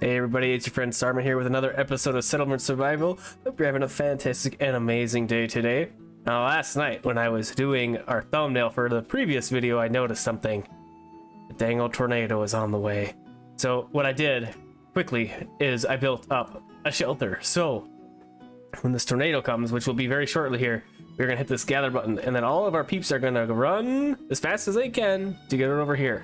Hey everybody, it's your friend Sarmate here with another episode of Settlement Survival. Hope you're having a fantastic and amazing day today. Now last night when I was doing our thumbnail for the previous video, I noticed something. A dang old tornado was on the way. So what I did quickly is I built up a shelter. So when this tornado comes, which will be very shortly here, we're gonna hit this gather button and then all of our peeps are gonna run as fast as they can to get it over here.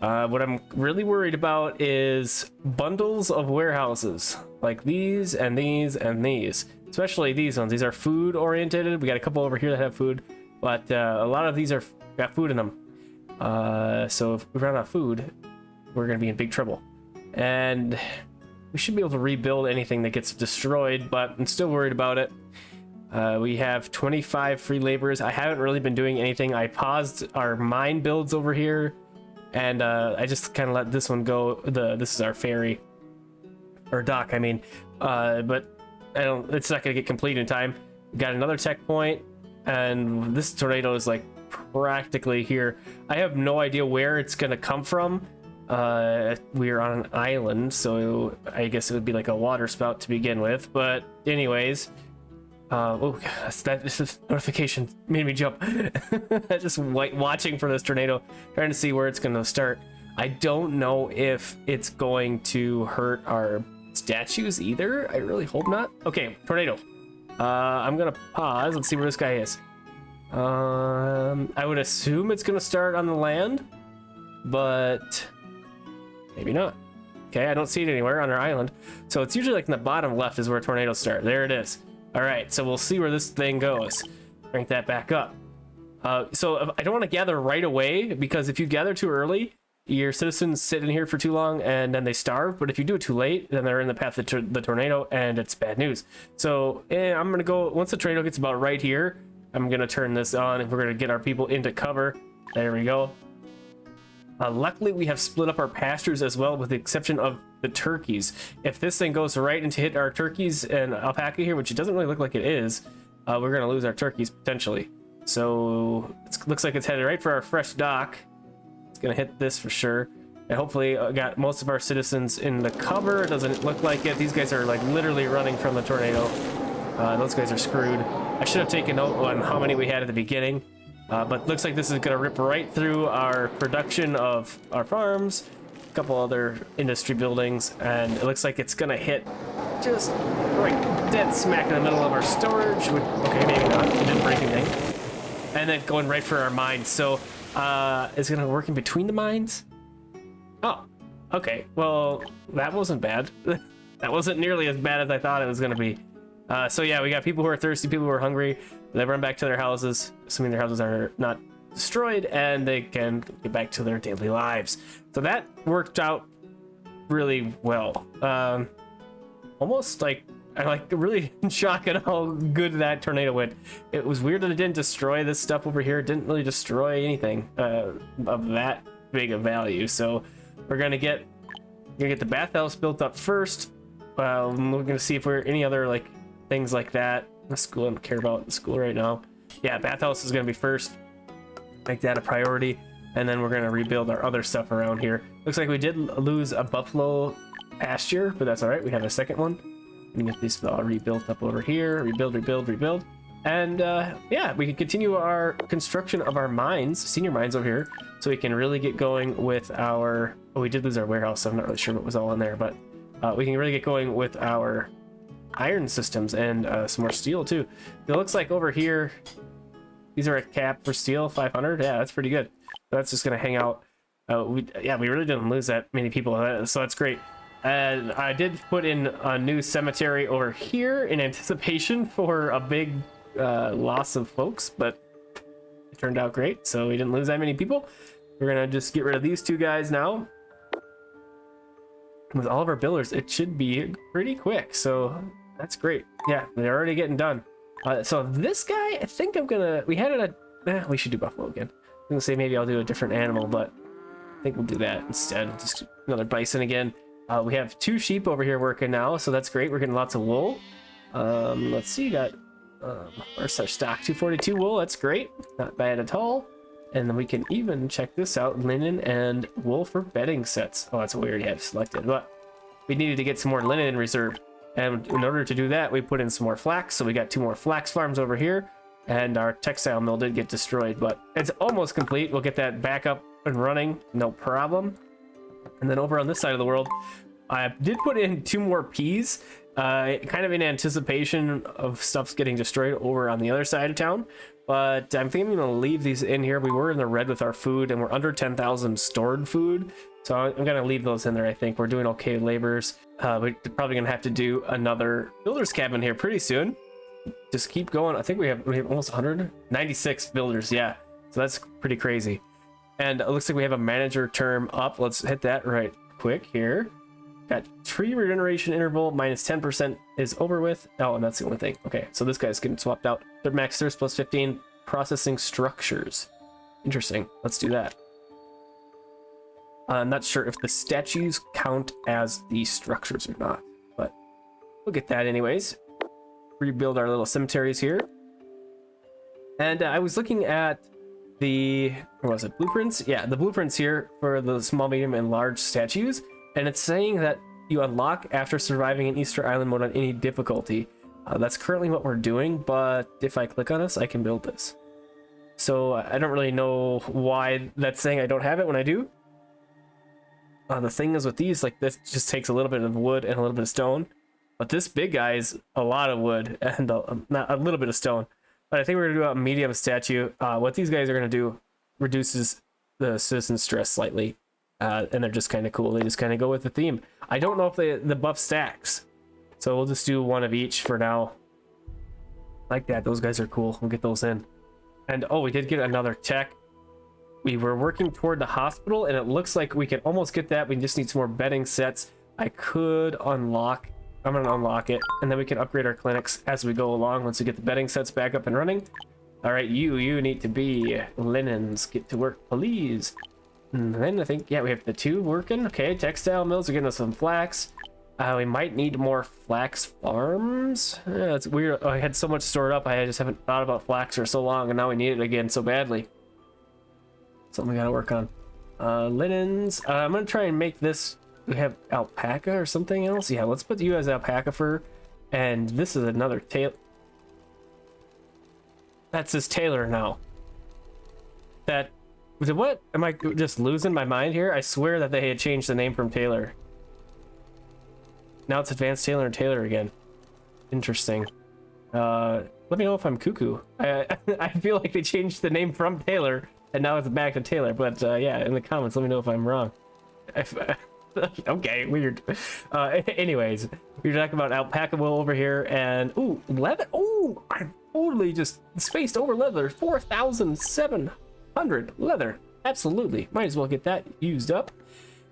What I'm really worried about is bundles of warehouses like these and these and these, especially these ones. These are food oriented. We got a couple over here that have food, but a lot of these are got food in them. So if we run out of food, we're gonna be in big trouble. And we should be able to rebuild anything that gets destroyed, but I'm still worried about it. We have 25 free laborers. I haven't really been doing anything. I paused our mine builds over here. And I just kind of let this one go. This is our ferry, or dock, I mean. But it's not gonna get complete in time. We got another tech point, and this tornado is like practically here. I have no idea where it's gonna come from. We're on an island, so I guess it would be like a water spout to begin with. But anyways, oh gosh, this notification made me jump. Just watching for this tornado, trying to see where it's going to start. I don't know if it's going to hurt our statues either. I really hope not. Okay, tornado. I'm gonna pause and see where this guy is. I would assume it's gonna start on the land, but maybe not. Okay, I don't see it anywhere on our island. So it's usually like in the bottom left is where tornadoes start. There it is. All right, so we'll see where this thing goes. Crank that back up. So I don't want to gather right away, because if you gather too early, your citizens sit in here for too long and then they starve. But if you do it too late, then they're in the path of the tornado and it's bad news. So I'm going to go, once the tornado gets about right here, I'm going to turn this on and we're going to get our people into cover. There we go. Luckily, we have split up our pastures as well, with the exception of the turkeys. If this thing goes right into hit our turkeys and alpaca here, which it doesn't really look like it is, we're going to lose our turkeys potentially. So it looks like it's headed right for our fresh dock. It's going to hit this for sure. And hopefully got most of our citizens in the cover. It doesn't look like it. These guys are like literally running from the tornado. Those guys are screwed. I should have taken note on how many we had at the beginning. But looks like this is going to rip right through our production of our farms, a couple other industry buildings, and it looks like it's going to hit just right dead smack in the middle of our storage. Okay, maybe not. It didn't break anything. And then going right for our mines. So is it going to work in between the mines? Oh, okay. Well, that wasn't bad. That wasn't nearly as bad as I thought it was going to be. So yeah, we got people who are thirsty, people who are hungry. They run back to their houses, assuming their houses are not destroyed, and they can get back to their daily lives. So that worked out really well. Almost like, I'm like really in shock at how good that tornado went. It was weird that it didn't destroy this stuff over here. It didn't really destroy anything of that big of value. So we're gonna get the bathhouse built up first. We're gonna see if we're any other like things like that. The school, I don't care about the school right now. Yeah, bathhouse is gonna be first. Make that a priority, and then we're gonna rebuild our other stuff around here. Looks like we did lose a buffalo pasture, but that's all right. We have a second one. We get these all rebuilt up over here. Rebuild, and yeah, we can continue our construction of our mines, senior mines over here, so we can really get going with our. Oh, we did lose our warehouse, so I'm not really sure what was all in there, but we can really get going with our iron systems and some more steel too. It looks like over here these are a cap for steel, 500. Yeah, that's pretty good. That's just gonna hang out. We really didn't lose that many people, so that's great. And I did put in a new cemetery over here in anticipation for a big loss of folks, but it turned out great, so we didn't lose that many people. We're gonna just get rid of these two guys now. With all of our builders, it should be pretty quick, so that's great. Yeah, they're already getting done. So this guy, I think I'm gonna. We had it at. We should do buffalo again. I'm gonna say maybe I'll do a different animal, but I think we'll do that instead. Just another bison again. We have 2 sheep over here working now, so that's great. We're getting lots of wool. Let's see, got where's our stock? 242 wool. That's great. Not bad at all. And then we can even check this out, linen and wool for bedding sets. Oh, that's what we already have selected, but we needed to get some more linen in reserve. And in order to do that, we put in some more flax. So we got 2 more flax farms over here. And our textile mill did get destroyed, but it's almost complete. We'll get that back up and running, no problem. And then over on this side of the world, I did put in 2 more peas, kind of in anticipation of stuff's getting destroyed over on the other side of town. But I'm thinking I'm going to leave these in here. We were in the red with our food, and we're under 10,000 stored food. So I'm going to leave those in there, I think. We're doing okay laborers. We're probably going to have to do another builder's cabin here pretty soon. Just keep going. I think we have almost 196 builders. Yeah, so that's pretty crazy. And it looks like we have a manager term up. Let's hit that right quick here. Got tree regeneration interval minus 10% is over with. Oh, and that's the only thing. Okay, so this guy's getting swapped out. Third max thirst plus 15. Processing structures. Interesting. Let's do that. I'm not sure if the statues count as the structures or not, but we'll get that anyways. Rebuild our little cemeteries here. And I was looking at the, what was it, blueprints? Yeah, the blueprints here for the small, medium, and large statues. And it's saying that you unlock after surviving in Easter Island mode on any difficulty. That's currently what we're doing, but if I click on this, I can build this. So I don't really know why that's saying I don't have it when I do. The thing is with these, like, this just takes a little bit of wood and a little bit of stone. But this big guy is a lot of wood and not a little bit of stone. But I think we're going to do a medium statue. What these guys are going to do reduces the citizen stress slightly. And they're just kind of cool. They just kind of go with the theme. I don't know if the buff stacks. So we'll just do 1 of each for now. Like that. Those guys are cool. We'll get those in. And oh, we did get another tech. We were working toward the hospital, and it looks like we can almost get that. We just need some more bedding sets. I could unlock... I'm going to unlock it, and then we can upgrade our clinics as we go along once we get the bedding sets back up and running. All right, you need to be linens. Get to work, please. And then I think, yeah, we have the 2 working. Okay, textile mills are getting us some flax. We might need more flax farms. Yeah, it's weird. I had so much stored up. I just haven't thought about flax for so long, and now we need it again so badly. Something we got to work on. Linens. I'm going to try and make this... We have alpaca or something else. Yeah, let's put you as alpaca fur. And this is another tail. That's his tailor now. That... What? Am I just losing my mind here? I swear that they had changed the name from tailor. Now it's advanced tailor and tailor again. Interesting. Let me know if I'm cuckoo. I feel like they changed the name from tailor and now it's back to tailor. But yeah, in the comments, let me know if I'm wrong. Okay, weird. Anyways, we were talking about alpaca wool over here, and ooh, leather. Ooh, I totally just spaced over leather. 4,700 leather. Absolutely, might as well get that used up.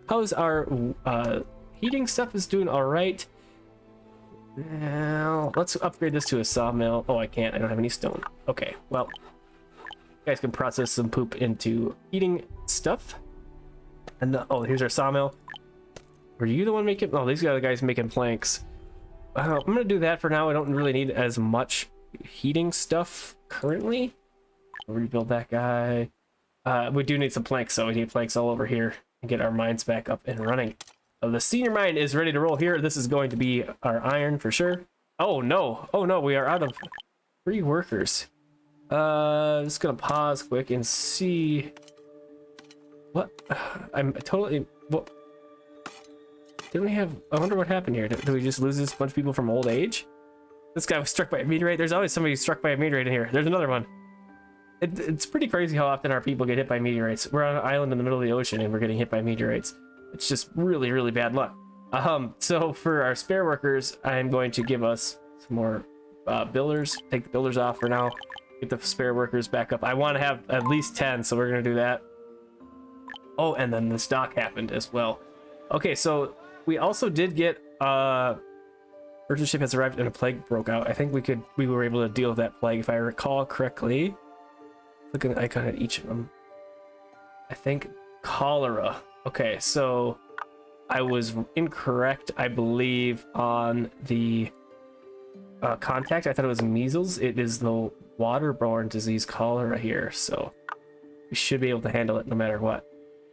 How's our heating stuff? Is doing all right. Now let's upgrade this to a sawmill. Oh, I can't. I don't have any stone. Okay, well, you guys can process some poop into heating stuff. And oh, here's our sawmill. Were you the one making... Oh, these are the guys making planks. I'm going to do that for now. I don't really need as much heating stuff currently. I'll rebuild that guy. We do need some planks, so we need planks all over here and get our mines back up and running. The senior mine is ready to roll here. This is going to be our iron for sure. Oh, no. Oh, no. We are out of free workers. Just going to pause quick and see... What? I'm totally... What? Didn't we have... I wonder what happened here. Did we just lose this bunch of people from old age? This guy was struck by a meteorite. There's always somebody struck by a meteorite in here. There's another one. It's pretty crazy how often our people get hit by meteorites. We're on an island in the middle of the ocean and we're getting hit by meteorites. It's just really, really bad luck. So for our spare workers, I'm going to give us some more builders. Take the builders off for now. Get the spare workers back up. I want to have at least 10, so we're going to do that. Oh, and then this dock happened as well. Okay, so we also did get merchant ship has arrived and a plague broke out. I think we were able to deal with that plague if I recall correctly. Look at the icon at each of them. I think cholera. Okay, so I was incorrect, I believe, on the contact. I thought it was measles. It is the waterborne disease cholera here, so we should be able to handle it no matter what.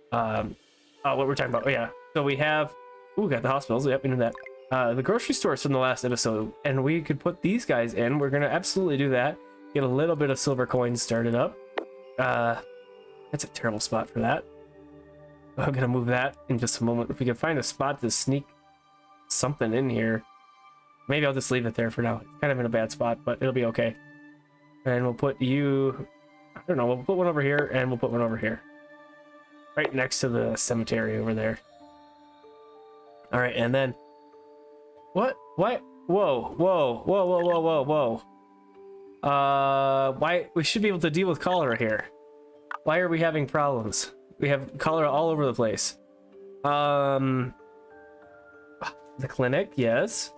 What we're talking about. Oh, yeah. So we have Ooh, got the hospitals. Yep, we knew that. The grocery stores from the last episode, and we could put these guys in. We're gonna absolutely do that. Get a little bit of silver coins started up. That's a terrible spot for that. I'm gonna move that in just a moment. If we can find a spot to sneak something in here, maybe I'll just leave it there for now. It's kind of in a bad spot, but it'll be okay. And we'll put you, I don't know, we'll put one over here and we'll put one over here. Right next to the cemetery over there. All right, and then, what? Whoa, whoa, whoa, whoa, whoa, whoa, whoa. Why, we should be able to deal with cholera here. Why are we having problems? We have cholera all over the place. The clinic, yes.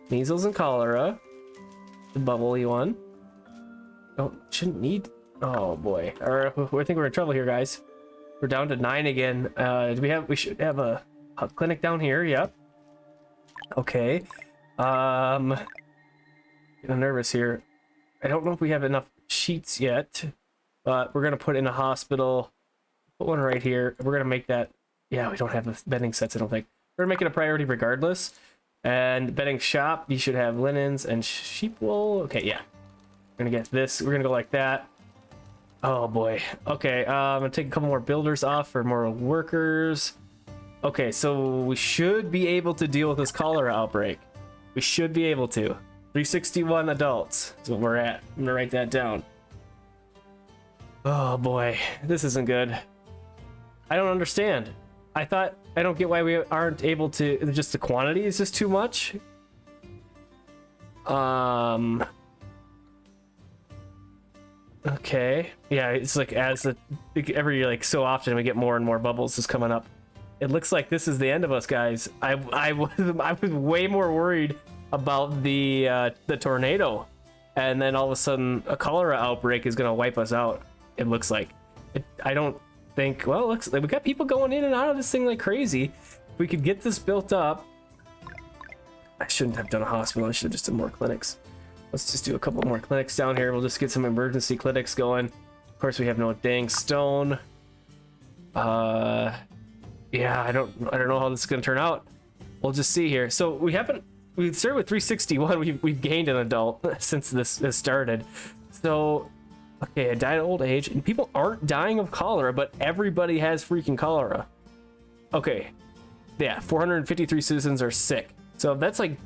Measles and cholera. The bubbly one. Shouldn't need, oh boy. I think we're in trouble here, guys. We're down to 9 again. We should have a clinic down here, yep. Okay. Getting nervous here. I don't know if we have enough sheets yet, but we're gonna put in a hospital. Put one right here. We're gonna make that, yeah, we don't have the bedding sets, I don't think. We're gonna make it a priority regardless. And bedding shop, you should have linens and sheep wool. Okay, yeah. We're gonna get this, we're gonna go like that. Oh boy. Okay, I'm gonna take a couple more builders off for more workers. Okay, so we should be able to deal with this cholera outbreak. We should be able to. 361 adults is what we're at. I'm gonna write that down. Oh boy, this isn't good. I don't understand. I don't get why we aren't able to, just the quantity is just too much. Okay, yeah, it's like every like so often we get more and more bubbles is coming up. It looks like this is the end of us, guys. I was way more worried about the tornado, and then all of a sudden a cholera outbreak is gonna wipe us out. It looks like. I don't think. Well, it looks like we got people going in and out of this thing like crazy. If we could get this built up. I shouldn't have done a hospital. I should have just done more clinics. Let's just do a couple more clinics down here. We'll just get some emergency clinics going. Of course, we have no dang stone. Yeah, I don't know how this is gonna turn out. We'll just see here. So we started with 361. We've gained an adult since this has started. So okay, I died at old age, and people aren't dying of cholera, but everybody has freaking cholera. Okay, yeah, 453 citizens are sick. So that's like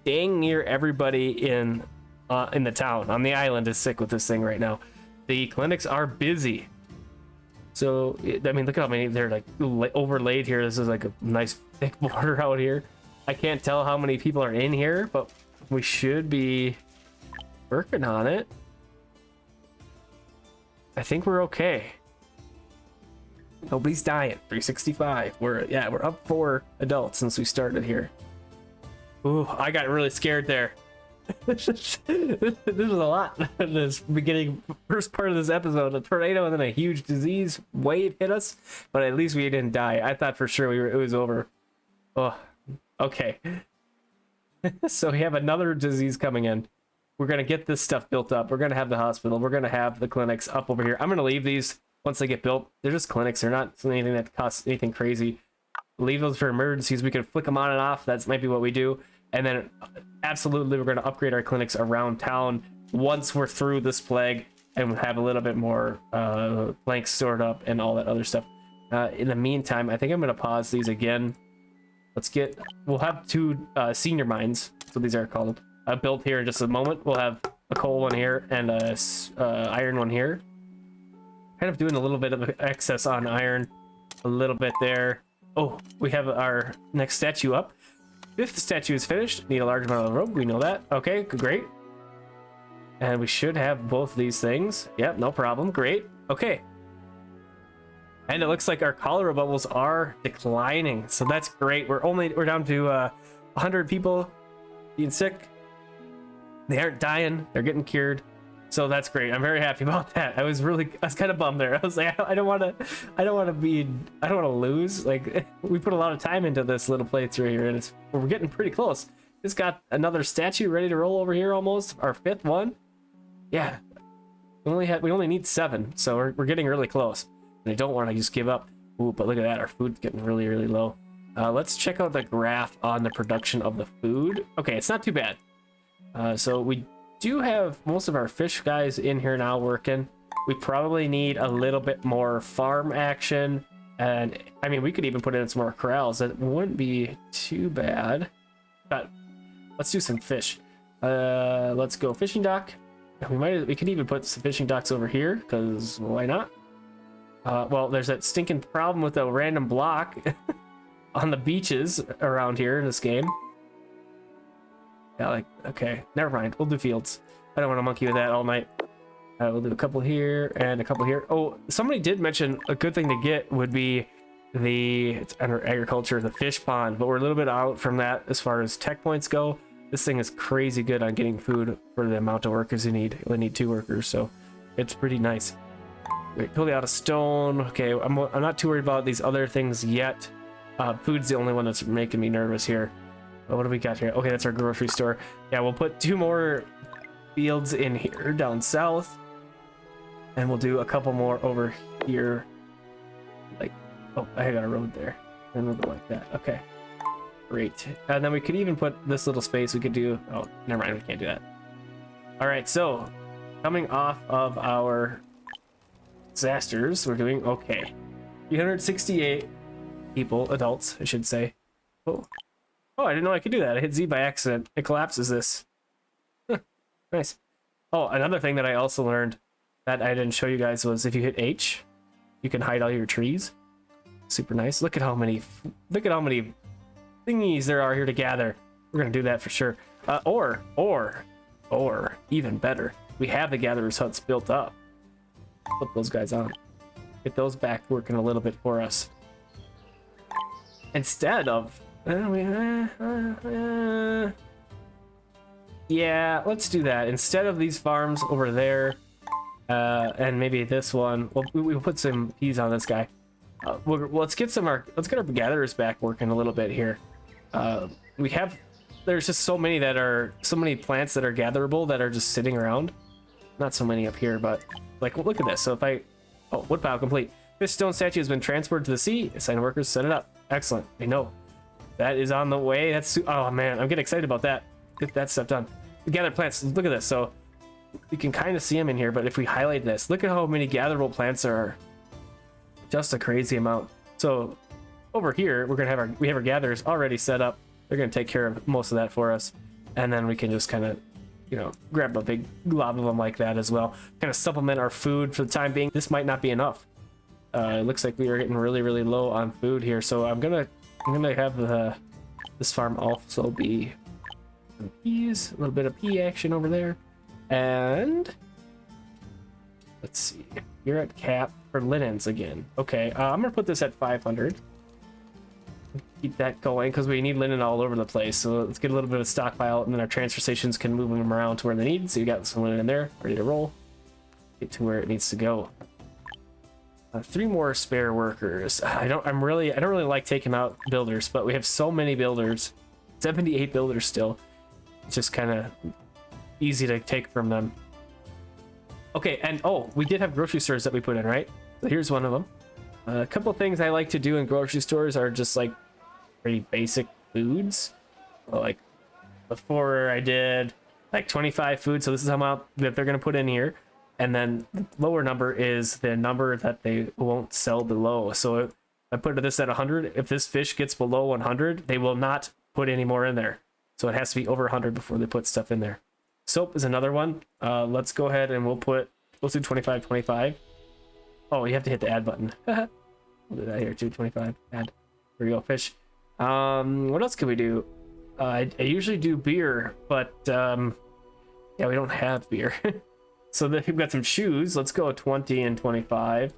dang near everybody in the town on the island is sick with this thing right now. The clinics are busy. So I mean, look at how many they're like overlaid here. This is like a nice thick border out here. I can't tell how many people are in here, but we should be working on it. I think we're okay. Nobody's dying. 365. We're up 4 adults since we started here. Ooh, I got really scared there. This was a lot. This first part of this episode, a tornado and then a huge disease wave hit us, but at least we didn't die. I thought for sure it was over. Oh, okay. So we have another disease coming in. We're gonna get this stuff built up. We're gonna have the hospital. We're gonna have the clinics up over here. I'm gonna leave these once they get built. They're just clinics. They're not anything that costs anything crazy. Leave those for emergencies. We can flick them on and off. That's maybe what we do. And then absolutely we're going to upgrade our clinics around town once we're through this plague and have a little bit more blanks stored up and all that other stuff. In the meantime, I think I'm going to pause these again. We'll have 2 senior mines, so these are called, built here in just a moment. We'll have a coal one here and a iron one here. Kind of doing a little bit of excess on iron, a little bit there. Oh, we have our next statue up. If the statue is finished, need a large amount of rope. We know that. Okay, great. And we should have both these things. Yep, no problem. Great. Okay. And it looks like our cholera bubbles are declining, so that's great. We're down to 100 people being sick. They aren't dying. They're getting cured. So that's great. I'm very happy about that. I was kind of bummed there. I was like, I don't want to lose. Like, we put a lot of time into this little playthrough here, and we're getting pretty close. Just got another statue ready to roll over here almost. Our 5th one. Yeah. We only need 7, so we're getting really close. And I don't want to just give up. Ooh, but look at that. Our food's getting really, really low. Let's check out the graph on the production of the food. Okay, it's not too bad. So we do have most of our fish guys in here now working. We probably need a little bit more farm action. And I mean, we could even put in some more corrals. That wouldn't be too bad. But let's do some fish. Let's go fishing dock. We could even put some fishing docks over here, because why not? Well, there's that stinking problem with a random block on the beaches around here in this game. Yeah, like, okay, never mind. We'll do fields. I don't want to monkey with that all night. We'll do a couple here and a couple here. Oh, somebody did mention a good thing to get would be it's under agriculture, the fish pond, but we're a little bit out from that as far as tech points go. This thing is crazy good on getting food for the amount of workers you need. You only need 2 workers, so it's pretty nice. Wait, totally out of stone. Okay, I'm not too worried about these other things yet. Food's the only one that's making me nervous here. What do we got here? Okay, that's our grocery store. Yeah, we'll put 2 more fields in here down south, and we'll do a couple more over here. Like, oh, I got a road there, and we'll go like that. Okay, great. And then we could even put this little space. We could do. Oh, never mind. We can't do that. All right. So, coming off of our disasters, we're doing okay. 368 people, adults, I should say. Oh, I didn't know I could do that. I hit Z by accident. It collapses this. Huh, nice. Oh, another thing that I also learned that I didn't show you guys was if you hit H, you can hide all your trees. Super nice. Look at how many thingies there are here to gather. We're gonna do that for sure. Or even better, we have the gatherers huts built up. Flip those guys on. Get those back working a little bit for us. Instead of yeah, let's do that. Instead of these farms over there, and maybe this one, we'll put some peas on this guy. Let's get our gatherers back working a little bit here. There's just so many plants that are gatherable that are just sitting around. Not so many up here, but like, look at this. So if woodpile complete. This stone statue has been transported to the sea. Assign workers, set it up. Excellent. I know that is on the way. Oh man, I'm getting excited about that. Get that stuff done. Gather plants. Look at this. So you can kind of see them in here, but if we highlight this, look at how many gatherable plants there are. Just a crazy amount. So over here, we have our gatherers already set up. They're gonna take care of most of that for us, and then we can just kind of, grab a big glob of them like that as well. Kind of supplement our food for the time being. This might not be enough. It looks like we are getting really, really low on food here. So I'm gonna have this farm also be some peas, a little bit of pea action over there, and let's see. You're at cap for linens again. Okay, I'm gonna put this at 500. Keep that going because we need linen all over the place. So let's get a little bit of stockpile, and then our transfer stations can move them around to where they need. So you got some linen in there, ready to roll. Get to where it needs to go. 3 more spare workers. I don't really like taking out builders, but we have so many builders. 78 builders still. It's just kind of easy to take from them. Okay, and we did have grocery stores that we put in, right? So here's one of them. A couple things I like to do in grocery stores are just like pretty basic foods. Like before I did like 25 food, so this is how much that they're gonna put in here. And then the lower number is the number that they won't sell below. So if I put this at 100, if this fish gets below 100, they will not put any more in there. So it has to be over 100 before they put stuff in there. Soap is another one. Let's go ahead and we'll do 25. Oh, you have to hit the add button. We'll do that here too. 25 add. There we go. Fish. What else can we do? I usually do beer, but yeah, we don't have beer. So then we've got some shoes. Let's go 20 and 25.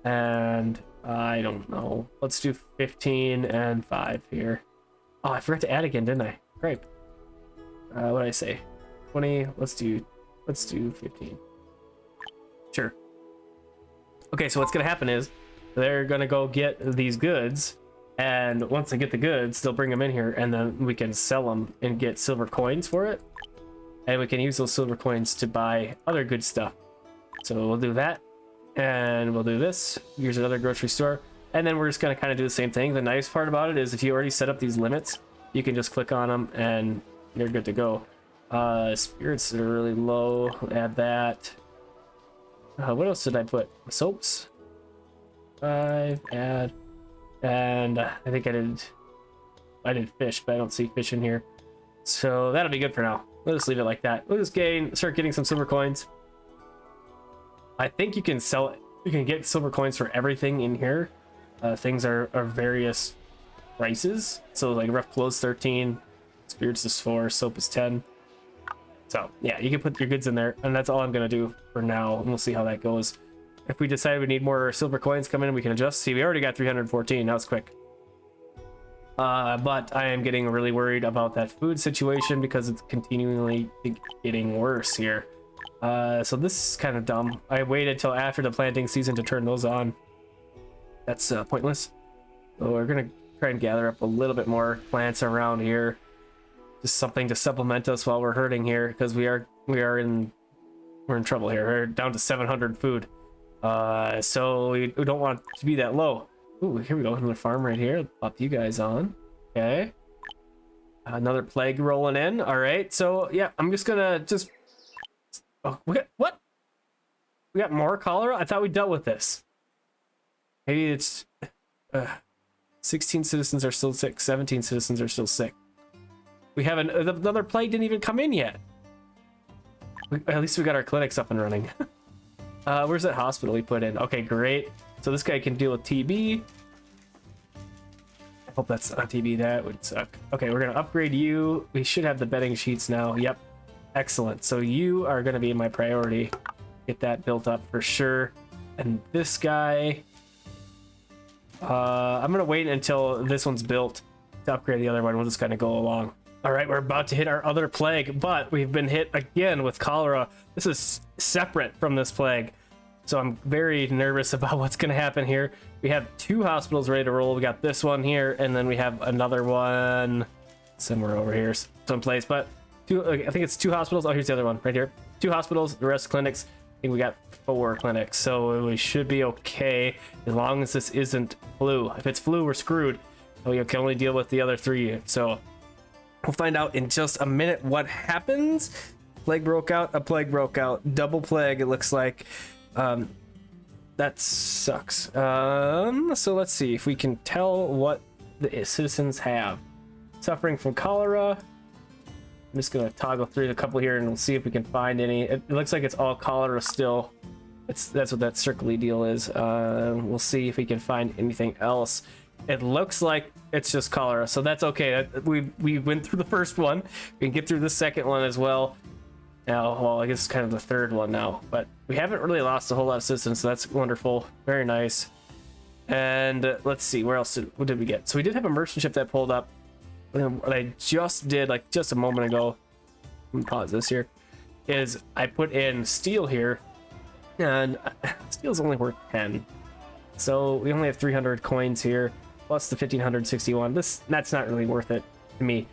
And I don't know. Let's do 15 and 5 here. Oh, I forgot to add again, didn't I? Great. What did I say? 20. Let's do 15. Sure. Okay, so what's gonna happen is they're gonna go get these goods, and once they get the goods, they'll bring them in here, and then we can sell them and get silver coins for it. And we can use those silver coins to buy other good stuff. So we'll do that, and we'll do this. Here's another grocery store, And then we're just going to kind of do the same thing. The nice part about it is if you already set up these limits, you can just click on them and you're good to go. Spirits are really low. Add that. What else did I put? Soaps. 5, add. And I think I did fish, but I don't see fish in here. So that'll be good for now. We'll just leave it like that. We'll just start getting some silver coins. I think you can get silver coins for everything in here. Things are various prices. So like rough clothes 13, spirits is 4, soap is 10. So yeah, you can put your goods in there, and that's all I'm gonna do for now, and we'll see how that goes. If we decide we need more silver coins come in, we can adjust. See, we already got 314. That was quick. But I am getting really worried about that food situation because it's continually getting worse here. So this is kind of dumb. I waited till after the planting season to turn those on. That's pointless. So we're gonna try and gather up a little bit more plants around here. Just something to supplement us while we're hurting here, because we're in trouble here. We're down to 700 food. So we don't want it to be that low. Ooh, here we go. Another farm right here. Pop you guys on. Okay. Another plague rolling in. All right. So yeah, I'm just gonna Oh, what? We got more cholera? I thought we dealt with this. Maybe it's 16 citizens are still sick. 17 citizens are still sick. We have another plague didn't even come in yet. At least we got our clinics up and running. Where's that hospital we put in? Okay, great. So this guy can deal with TB. I hope that's not TB. That would suck. Okay, we're gonna upgrade you. We should have the bedding sheets now. Yep. Excellent. So you are gonna be my priority. Get that built up for sure. And this guy, I'm gonna wait until this one's built to upgrade the other one. We'll just kind of go along. All right, we're about to hit our other plague, but we've been hit again with cholera. This is separate from this plague, so I'm very nervous about what's going to happen here. We have 2 hospitals ready to roll. We got this one here, and then we have another one somewhere over here someplace, but I think it's 2 hospitals. Oh, here's the other one right here. 2 hospitals, the rest clinics. I think we got 4 clinics, so we should be okay as long as this isn't flu. If it's flu, we're screwed. We can only deal with the other 3, so we'll find out in just a minute what happens. Plague broke out, a plague broke out, double plague it looks like. That sucks. So let's see if we can tell what the citizens have. Suffering from cholera. I'm just gonna toggle through a couple here and we'll see if we can find any. It looks like it's all cholera still. That's what that circly deal is. We'll see if we can find anything else. It looks like it's just cholera, so that's okay. We went through the first one. We can get through the second one as well. Now, well, I guess it's kind of the third one now, but we haven't really lost a whole lot of citizens, so that's wonderful. Very nice. And let's see, what did we get? So we did have a merchant ship that pulled up. What I just did, like just a moment ago, let me pause this here, is I put in steel here, and steel's only worth 10. So we only have 300 coins here, plus the 1561. That's not really worth it to me.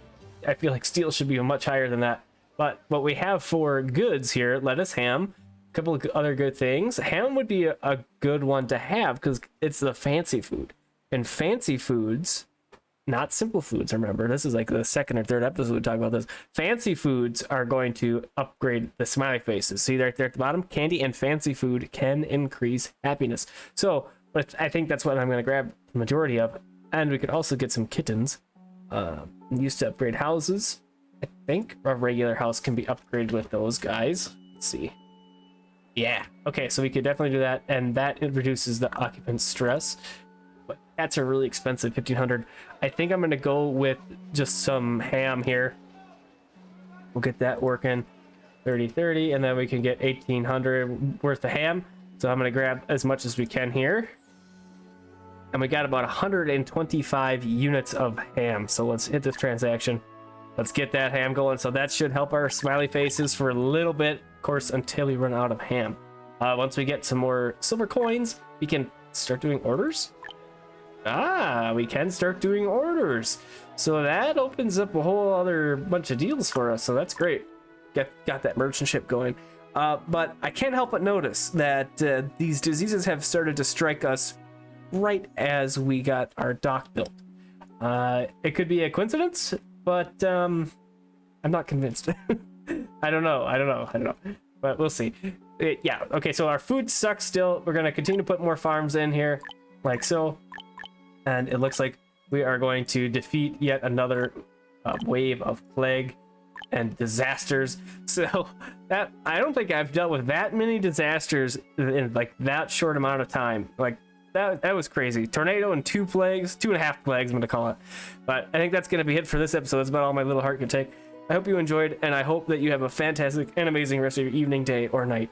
I feel like steel should be much higher than that. But what we have for goods here, lettuce, ham, a couple of other good things. Ham would be a good one to have because it's the fancy food. And fancy foods, not simple foods, remember, this is like the second or third episode we talk about this. Fancy foods are going to upgrade the smiley faces. See right there at the bottom, candy and fancy food can increase happiness. So but I think that's what I'm going to grab the majority of. And we could also get some kittens. Used to upgrade houses. I think a regular house can be upgraded with those guys. Let's see. Yeah. Okay, so we could definitely do that. And that reduces the occupant stress. But cats are really expensive, 1500. I think I'm going to go with just some ham here. We'll get that working. 30, and then we can get 1800 worth of ham. So I'm going to grab as much as we can here. And we got about 125 units of ham. So let's hit this transaction. Let's get that ham going. So that should help our smiley faces for a little bit, of course, until we run out of ham. Once we get some more silver coins, we can start doing orders. We can start doing orders. So that opens up a whole other bunch of deals for us. So that's great. Got that merchant ship going. But I can't help but notice that these diseases have started to strike us right as we got our dock built. It could be a coincidence, but I'm not convinced. I don't know, but we'll see. Yeah, okay, so our food sucks still. We're gonna continue to put more farms in here, like so, and it looks like we are going to defeat yet another wave of plague and disasters. So that, I don't think I've dealt with that many disasters in like that short amount of time. Like that was crazy. Tornado and 2 plagues, 2.5 plagues, I'm gonna call it. But I think that's gonna be it for this episode. That's about all my little heart could take. I hope you enjoyed, and I hope that you have a fantastic and amazing rest of your evening, day, or night.